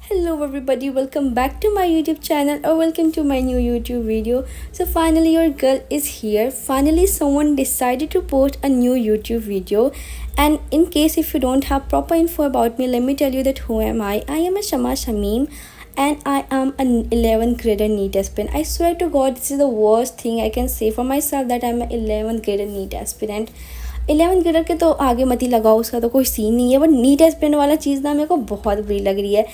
Hello everybody, welcome back to my YouTube channel or welcome to my new YouTube video. So finally your girl is here. Finally someone decided to post a new YouTube video, and in case if you don't have proper info about me, let me tell you that who am I. I am a Shama Shamim and I am an 11th grader NEET aspirant. I swear to God, this is the worst thing I can say for myself, that I am an 11th grader NEET aspirant. 11th grader के तो आगे मत ही लगाओ, उसका तो कोई scene नहीं है, बट नीट एस्पिरेंट वाला चीज़ ना मेरे को बहुत बुरी लग रही है.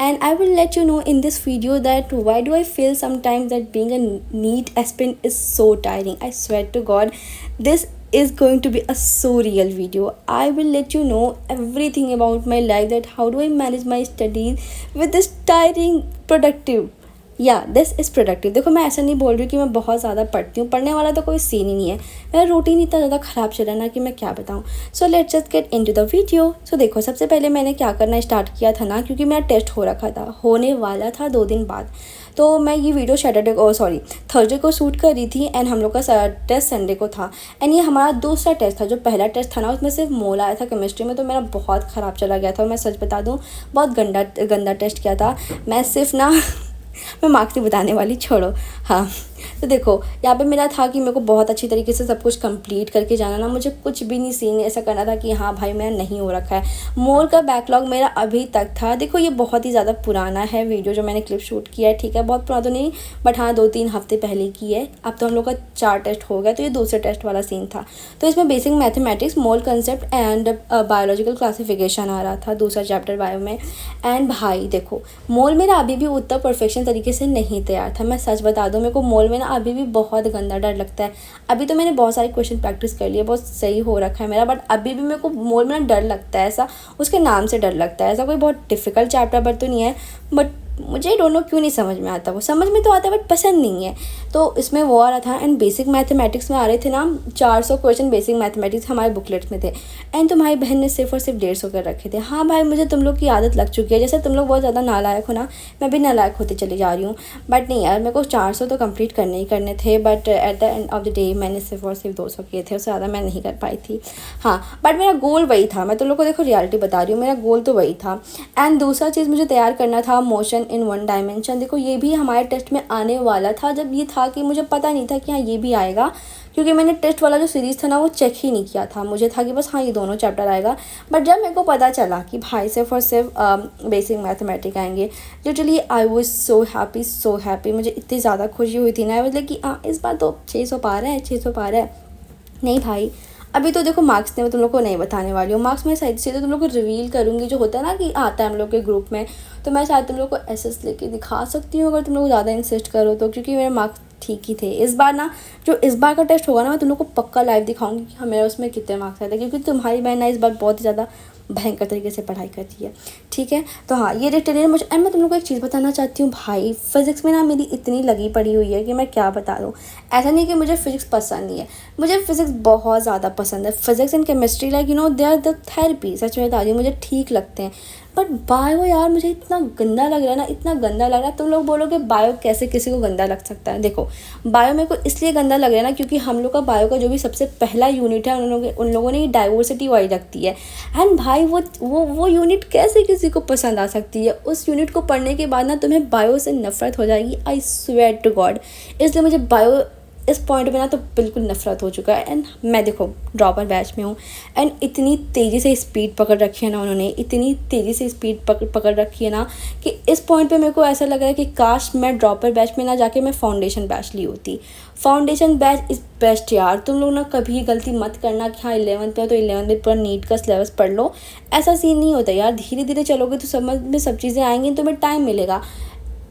And I will let you know in this video that why do I feel sometimes that being a NEET aspirant is so tiring. I swear to God this is going to be a so real video. I will let you know everything about my life, that how do I manage my studies with this tiring productive. This is productive. देखो मैं ऐसा नहीं बोल रही हूँ कि मैं बहुत ज़्यादा पढ़ती हूँ, पढ़ने वाला तो कोई सीन ही नहीं है. मेरा रूटीन इतना ज़्यादा ख़राब चला ना कि मैं क्या बताऊँ. So let's just get into the video. So देखो सबसे पहले मैंने क्या करना स्टार्ट किया था ना, क्योंकि मेरा टेस्ट हो रखा था, होने वाला था 2 दिन बाद. तो मैं ये वीडियो थर्सडे को शूट कर रही थी एंड हम लोग का टेस्ट संडे को था. एंड ये हमारा दूसरा टेस्ट था. जो पहला टेस्ट था ना उसमें सिर्फ मोल आया था केमिस्ट्री में, तो मेरा बहुत ख़राब चला गया था. और मैं सच बता दूँ बहुत गंदा टेस्ट किया था. मैं सिर्फ ना मैं मार्क्स नहीं बताने वाली, छोड़ो. हाँ तो देखो यहाँ पे मेरा था कि मेरे को बहुत अच्छी तरीके से सब कुछ कंप्लीट करके जाना ना. मुझे कुछ भी नहीं सीन ऐसा करना था कि हाँ भाई मेरा नहीं हो रखा है. मोर का बैकलॉग मेरा अभी तक था. देखो ये बहुत ही ज़्यादा पुराना है वीडियो जो मैंने क्लिप शूट किया है, ठीक है. बहुत पुराना तो नहीं, बट हाँ 2-3 हफ्ते पहले की है. अब तो हम लोग का 4 टेस्ट हो गया, तो ये दूसरे टेस्ट वाला सीन था. तो इसमें basic mathematics, mole concept and biological classification आ रहा था, दूसरा चैप्टर बायो में. एंड भाई देखो मोल मेरा अभी भी उतना परफेक्शन तरीके से नहीं तैयार था. मैं सच बता दूँ, मेरे को मोल में ना अभी भी बहुत गंदा डर लगता है. अभी तो मैंने बहुत सारे क्वेश्चन प्रैक्टिस कर लिए, बहुत सही हो रखा है मेरा, बट अभी भी मेरे को मोल में ना डर लगता है. ऐसा उसके नाम से डर लगता है. ऐसा कोई बहुत डिफ़िकल्ट चैप्टर पर तो नहीं है, बट मुझे डोंट नो क्यों नहीं समझ में आता. वो समझ में तो आता है बट पसंद नहीं है. तो इसमें वो आ रहा था. एंड बेसिक मैथमेटिक्स में आ रहे थे ना 400 क्वेश्चन बेसिक मैथमेटिक्स हमारे बुकलेट्स में थे. एंड तुम्हारी बहन ने सिर्फ और सिर्फ 150 कर रखे थे. हाँ भाई मुझे तुम लोग की आदत लग चुकी है. जैसे तुम लोग बहुत ज़्यादा नालायक हो ना, मैं भी नालायक होते चली जा रही हूँ. बट नहीं यार, मेरे को 400 तो कंप्लीट करने ही करने थे. But at the end of the day मैंने सिर्फ और सिर्फ 200 किए थे. उससे ज़्यादा मैं नहीं कर पाई थी. हाँ बट मेरा गोल वही था. मैं तुम लोग को देखो रियलिटी बता रही हूँ, मेरा गोल तो वही था. एंड दूसरा चीज़ मुझे तैयार करना था मोशन इन 1 डायमेंशन. देखो ये भी हमारे टेस्ट में आने वाला था. जब ये था कि मुझे पता नहीं था कि हाँ ये भी आएगा, क्योंकि मैंने टेस्ट वाला जो सीरीज़ था ना वो चेक ही नहीं किया था. मुझे था कि बस हाँ ये दोनों चैप्टर आएगा. बट जब मेरे को पता चला कि भाई सिर्फ और सिर्फ बेसिक मैथमेटिक्स आएंगे, literally I was so happy. मुझे इतनी ज़्यादा खुशी हुई थी ना, मतलब कि हाँ इस बार तो 600 पार है, 600 पार है. नहीं भाई अभी तो देखो मार्क्स ने मैं तुम लोग को नहीं बताने वाली हूँ. मार्क्स मैं शायद से तो तुम लोग को रिवील करूँगी. जो होता है ना कि आता है हम लोग के ग्रुप में, तो मैं शायद तुम लोग को एसएस लेके दिखा सकती हूँ अगर तुम लोग ज़्यादा इंसिस्ट करो तो, क्योंकि मेरे मार्क्स ठीक ही थे. इस बार ना जो इस बार का टेस्ट होगा ना, मैं तुम लोग को पक्का लाइव दिखाऊंगी कि हमें उसमें कितने मार्क्स आए थे, क्योंकि तुम्हारी बहन ना इस बार बहुत ही ज़्यादा भयंकर तरीके से पढ़ाई करती है, ठीक है. तो हाँ ये रिटेलियर मुझे. एंड मैं तुम लोग को एक चीज़ बताना चाहती हूँ भाई, फिज़िक्स में ना मेरी इतनी लगी पड़ी हुई है कि मैं क्या बता दूँ. ऐसा नहीं कि मुझे फ़िज़िक्स पसंद नहीं है, मुझे फ़िज़िक्स बहुत ज़्यादा पसंद है. Physics and chemistry like you know they are the therapy. सच में बता रही हूँ मुझे ठीक लगते हैं. बट बायो यार मुझे इतना गंदा लग रहा है ना, इतना गंदा लग रहा है. तुम लोग बोलोगे बायो कैसे किसी को गंदा लग सकता है. देखो बायो मेरे को इसलिए गंदा लग रहा है ना, क्योंकि हम लोग का बायो का जो भी सबसे पहला यूनिट है उन लोगों ने डाइवर्सिटी वाइज रखती है. एंड भाई वो यूनिट कैसे किसी को पसंद आ सकती है. उस यूनिट को पढ़ने के बाद ना तुम्हें बायो से नफरत हो जाएगी. I swear to God. इसलिए मुझे बायो इस पॉइंट पे ना तो बिल्कुल नफरत हो चुका है. एंड मैं देखो ड्रॉपर बैच में हूँ, एंड इतनी तेज़ी से स्पीड पकड़ रखी है ना उन्होंने, इतनी तेज़ी से स्पीड पकड़ रखी है ना कि इस पॉइंट पे मेरे को ऐसा लग रहा है कि काश मैं ड्रॉपर बैच में ना जाके मैं फाउंडेशन बैच ली होती. फाउंडेशन बैच इज़ बेस्ट यार. तुम लोग ना कभी गलती मत करना कि हाँ 11th में तो 11th में पूरा नीट का सिलेबस पढ़ लो. ऐसा सीन नहीं होता यार. धीरे धीरे चलोगे तो समझ में सब चीज़ें आएंगी, तुम्हें टाइम मिलेगा.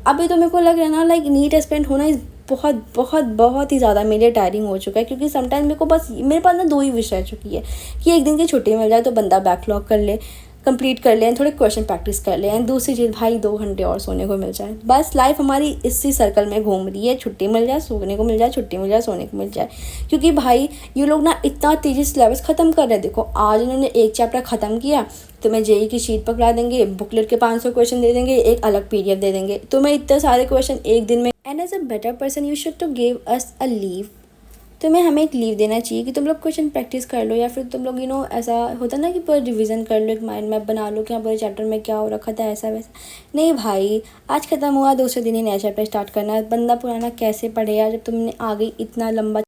अभी तो मेरे को लग रहा है ना लाइक नीट एस्पिरेंट होना इस बहुत ही ज़्यादा मेरे लिए टायरिंग हो चुका है. क्योंकि समटाइम मेरे को बस मेरे पास ना 2 ही विश रह चुकी है कि एक दिन की छुट्टी मिल जाए तो बंदा बैकलॉग कर ले. कंप्लीट कर लें, थोड़े क्वेश्चन प्रैक्टिस कर लें, एंड दूसरी चीज़ भाई 2 घंटे और सोने को मिल जाए। बस लाइफ हमारी इसी सर्कल में घूम रही है, छुट्टी मिल जाए, सोने को मिल जाए, छुट्टी मिल जाए, सोने को मिल जाए। क्योंकि भाई ये लोग ना इतना तेज़ी से सिलेबस ख़त्म कर रहे हैं। देखो आज इन्होंने एक चैप्टर ख़त्म किया, तुम्हें जेई की शीट पकड़ा देंगे, बुकलेट के 500 क्वेश्चन दे देंगे, एक अलग PDF दे देंगे, तुम्हें इतने सारे क्वेश्चन एक दिन में। And as a better person you should to give us a leave. तुम्हें हमें एक लीव देना चाहिए कि तुम लोग क्वेश्चन प्रैक्टिस कर लो, या फिर तुम लोग ऐसा होता ना कि पूरा रिवीजन कर लो, एक माइंड मैप बना लो कि हाँ पूरे चैप्टर में क्या हो रखा था, ऐसा वैसा। नहीं भाई, आज ख़त्म हुआ, दूसरे दिन ही नया चैप्टर स्टार्ट करना है। बंदा पुराना कैसे पढ़ेगा जब तुमने आगे इतना लंबा।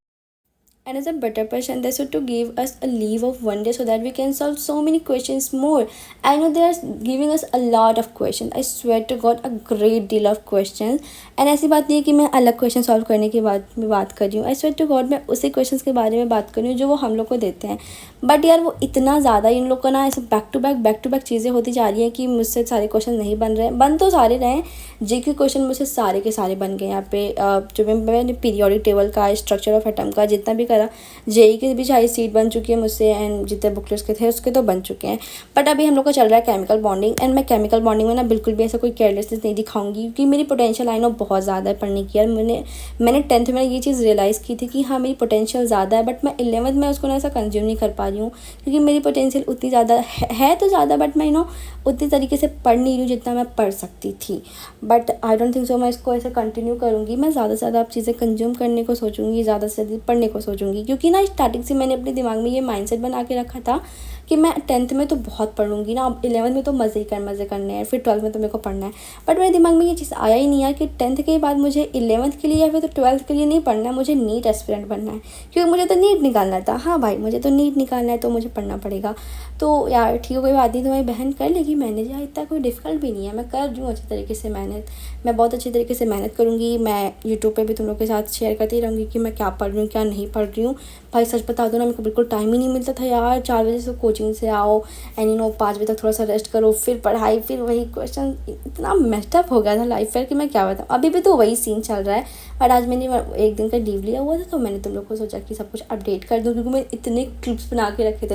And as a better person, they should to give us a leave of 1 day so that we can solve so many questions more. I know they are giving us a lot of questions. I swear to God, a great deal of questions. And ऐसी बात नहीं है कि मैं अलग question solve करने की बात कर रही हूँ। I swear to God, मैं उसी क्वेश्चंस के बारे में बात कर रही हूँ जो वो हम लोग को देते हैं। बट यार वो इतना ज़्यादा इन लोग का ना ऐसे बैक टू बैक चीज़ें होती जा रही हैं कि मुझसे सारे क्वेश्चन नहीं बन रहे हैं। बन तो सारे रहे हैं, जी के क्वेश्चन मुझसे सारे के सारे बन गए यहाँ पे। जो मैंने पीरियोडिक टेबल का, स्ट्रक्चर ऑफ एटम का जितना भी करा, जेई की भी सारी सीट बन चुकी है मुझसे, एंड जितने बुकलेट्स के थे उसके तो बन चुके हैं। बट अभी हम लोग का चल रहा है केमिकल बॉन्डिंग, एंड मैं केमिकल बॉन्डिंग में ना बिल्कुल भी ऐसा कोई केयरलेसनेस नहीं दिखाऊंगी, क्योंकि मेरी पोटेंशियल आई नो बहुत ज़्यादा है पढ़ने की। यार मैंने 10th में ये चीज़ रियलाइज़ की थी कि हाँ मेरी पोटेंशियल ज़्यादा है, बट मैं 11th में उसको ना ऐसा कंज्यूम नहीं कर पा रही हूँ, क्योंकि मेरी पोटेंशियल उतनी ज़्यादा है तो ज़्यादा, बट मैं उतनी तरीके से पढ़ नहीं रही हूँ जितना मैं पढ़ सकती थी। But I don't think so मैं इसको ऐसे कंटिन्यू करूँगी। मैं ज़्यादा से ज़्यादा अब चीज़ें कंज्यूम करने को सोचूंगी, ज़्यादा से ज़्यादा पढ़ने को सोचूंगी, क्योंकि ना स्टार्टिंग से मैंने अपने दिमाग में ये माइंडसेट बना के रखा था कि मैं 10th में तो बहुत पढ़ूंगी ना, अब 11th में तो मज़े करने हैं, फिर 12th में तो मेरे को पढ़ना है। बट मेरे दिमाग में ये चीज़ आया ही नहीं यार कि 10th के बाद मुझे 11th के लिए या फिर तो 12th के लिए नहीं पढ़ना है, मुझे नीट एस्पिरेंट बनना है, क्योंकि मुझे तो नीट निकालना था। हाँ भाई, मुझे तो नीट निकालना है तो मुझे पढ़ना पड़ेगा। तो यार ठीक है, कोई बात नहीं, तुम्हारी बहन कर लेगी मैनेज, यार इतना कोई डिफ़िकल्ट भी नहीं है, मैं कर रही हूँ अच्छी तरीके से मेहनत। मैं बहुत अच्छी तरीके से मेहनत करूँगी। मैं यूट्यूब पे भी तुम लोग के साथ शेयर करती रहूँगी कि मैं क्या पढ़ रही हूँ, क्या नहीं पढ़ रही हूँ। भाई सच बता दो ना, मेरे को बिल्कुल टाइम ही नहीं मिलता था यार। 4 बजे से कोचिंग से आओ, एंड 5 बजे तक थोड़ा सा रेस्ट करो, फिर पढ़ाई, फिर वही क्वेश्चन। इतना मेस्टअप हो गया था लाइफ फेयर कि मैं क्या बताऊँ। अभी भी तो वही सीन चल रहा है। और आज मैंने 1 दिन का लीव लिया हुआ था, तो मैंने तुम लोग को सोचा कि सब कुछ अपडेट कर दूँ, क्योंकि मैं इतने क्लिप्स बना के रखे थे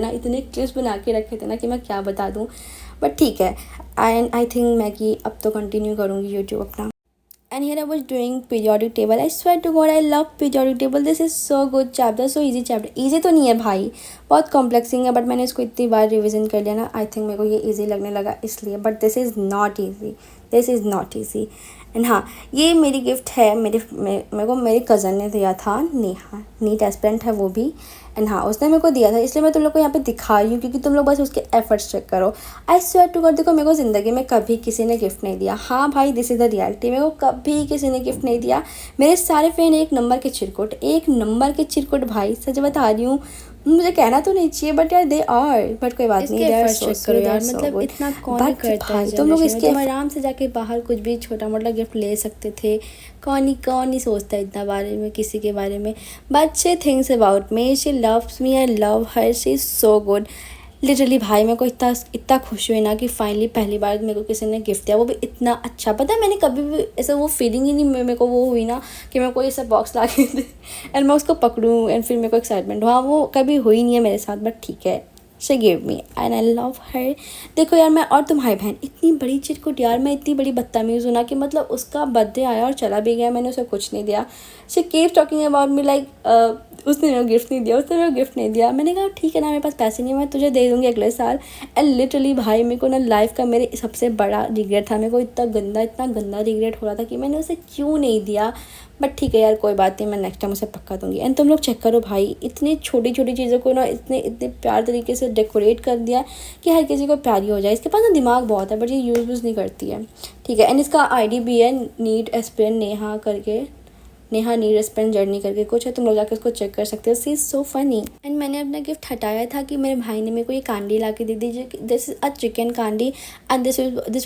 ना कि मैं क्या बता दूँ। बट ठीक है, एंड आई थिंक मैं कि अब तो कंटिन्यू करूँगी यूट्यूब अपना। And here I was doing periodic table. I swear to God, I love periodic table. This is so good chapter, so easy chapter. Easy तो नहीं है भाई, बहुत कॉम्प्लेक्सिंग है, बट मैंने इसको इतनी बार रिविज़न कर लिया ना, आई थिंक मेरे को ये इजी लगने लगा इसलिए। But this is not easy. And हाँ, ये मेरी गिफ्ट है, मेरे को मेरे कज़न ने दिया था, नेहा, नीट एस्पिरेंट है वो भी। एंड हाँ, उसने मेरे को दिया था, इसलिए मैं तुम लोग को यहाँ पे दिखा रही हूँ, क्योंकि तुम लोग बस उसके एफर्ट्स चेक करो। आई स्वेयर टू गॉड, देखो मेरे को ज़िंदगी में कभी किसी ने गिफ्ट नहीं दिया। हाँ भाई, दिस इज़ द रियलिटी, मेरे को कभी किसी ने गिफ्ट नहीं दिया। मेरे सारे फ्रेंड एक नंबर के चिरकुट भाई, सच बता रही हूँ। मुझे कहना तो नहीं चाहिए, बट यार दे आर, बट कोई बात नहीं, करो यार, मतलब इतना कौन करता है। तुम लोग इसके आराम से जाके बाहर कुछ भी छोटा मोटा गिफ्ट ले सकते थे। कौन ही सोचता है इतना बारे में, किसी के बारे में। But she thinks about me, she loves me, I love her, she is so good. Literally भाई, मेरे को इतना खुश हुई ना कि फाइनली पहली बार मेरे को किसी ने गिफ्ट दिया, वो भी इतना अच्छा। पता है, मैंने कभी भी ऐसा वो फीलिंग ही नहीं मेरे को वो हुई ना कि मेरे को ये सब बॉक्स ला के दे एंड मैं उसको पकड़ूँ एंड फिर मेरे को एक्साइटमेंट हुआ, वो कभी हुई नहीं है मेरे साथ। बट ठीक है, she give me and I love हर। देखो यार, मैं और तुम्हारी बहन इतनी बड़ी चिरकुट यार, मैं इतनी बड़ी बदतमीज़ हूँ ना कि मतलब उसका बर्थडे आया और चला भी गया, मैंने उसे कुछ नहीं दिया। She keeps talking about me like उसने मेरे को गिफ्ट नहीं दिया। मैंने कहा ठीक है ना, मेरे पास पैसे नहीं है, मैं तुझे दे दूँगी अगले साल। एंड लिटरली भाई, मेरे को ना लाइफ का मेरे सबसे बड़ा रिग्रेट था। मेरे को इतना गंदा रिग्रेट हो रहा था कि मैंने उसे क्यों नहीं दिया। बट ठीक है यार, कोई बात नहीं, मैं नेक्स्ट टाइम उसे पक्का दूंगी। एंड तुम लोग चेक करो भाई, इतनी छोटी चीज़ों को ना इतने प्यार तरीके से डेकोरेट कर दिया कि हर किसी को प्यारी हो जाए। इसके पास ना दिमाग बहुत है, बट ये यूज़ नहीं करती है। ठीक है, एंड इसका ID भी है, नीट एस्पिरेंट नेहा करके, नेहा नीड एस्पिरेंट जर्नी करके कुछ है, तुम लोग जाकर उसको चेक कर सकते हो। सी इज़ सो फनी। एंड मैंने अपना गिफ्ट हटाया था कि मेरे भाई ने मेरे को ये कांडी ला के दे दी, this is a chicken candy and this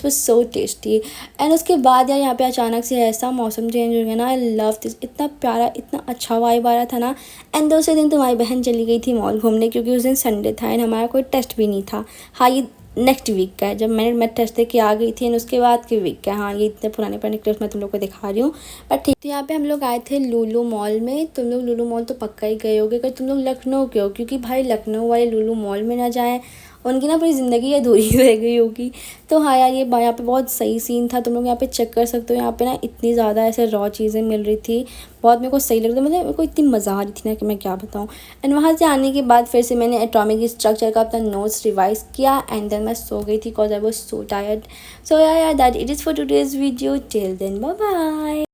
was so tasty. And उसके बाद यार यहाँ पे अचानक से ऐसा मौसम चेंज हो गया ना, आई लव दिस, इतना प्यारा, इतना अच्छा वाइब आ रहा था ना। एंड दूसरे दिन तुम्हारी बहन चली गई थी मॉल घूमने, क्योंकि उस दिन संडे था एंड हमारा कोई टेस्ट भी नहीं था। हाँ, ये नेक्स्ट वीक का है, जब मैं टेस्ट दे के आ गई थी, एंड उसके बाद के वीक का। हाँ, ये इतने पुराने क्लिप्स मैं तुम लोग को दिखा रही हूँ। बट ठीक, तो यहाँ पे हम लोग आए थे लुलु मॉल में। तुम लोग लुलु मॉल तो पक्का ही गए होगे अगर तुम लोग लखनऊ के हो, क्योंकि भाई लखनऊ वाले लुलु मॉल में ना जाएं उनकी ना पूरी ज़िंदगी अधूरी रह गई होगी। तो हाँ यार, ये यहाँ पे बहुत सही सीन था, तुम लोग यहाँ पे चेक कर सकते हो। यहाँ पे ना इतनी ज़्यादा ऐसे रॉ चीज़ें मिल रही थी, बहुत मेरे को सही लग रहा था, मतलब मेरे को इतनी मज़ा आ रही थी ना कि मैं क्या बताऊँ। एंड वहाँ से आने के बाद फिर से मैंने एटॉमिक स्ट्रक्चर का अपना नोट्स रिवाइज किया एंड देन मैं सो गई थी because I was so tired. So यार that it is for today's video, till then bye bye.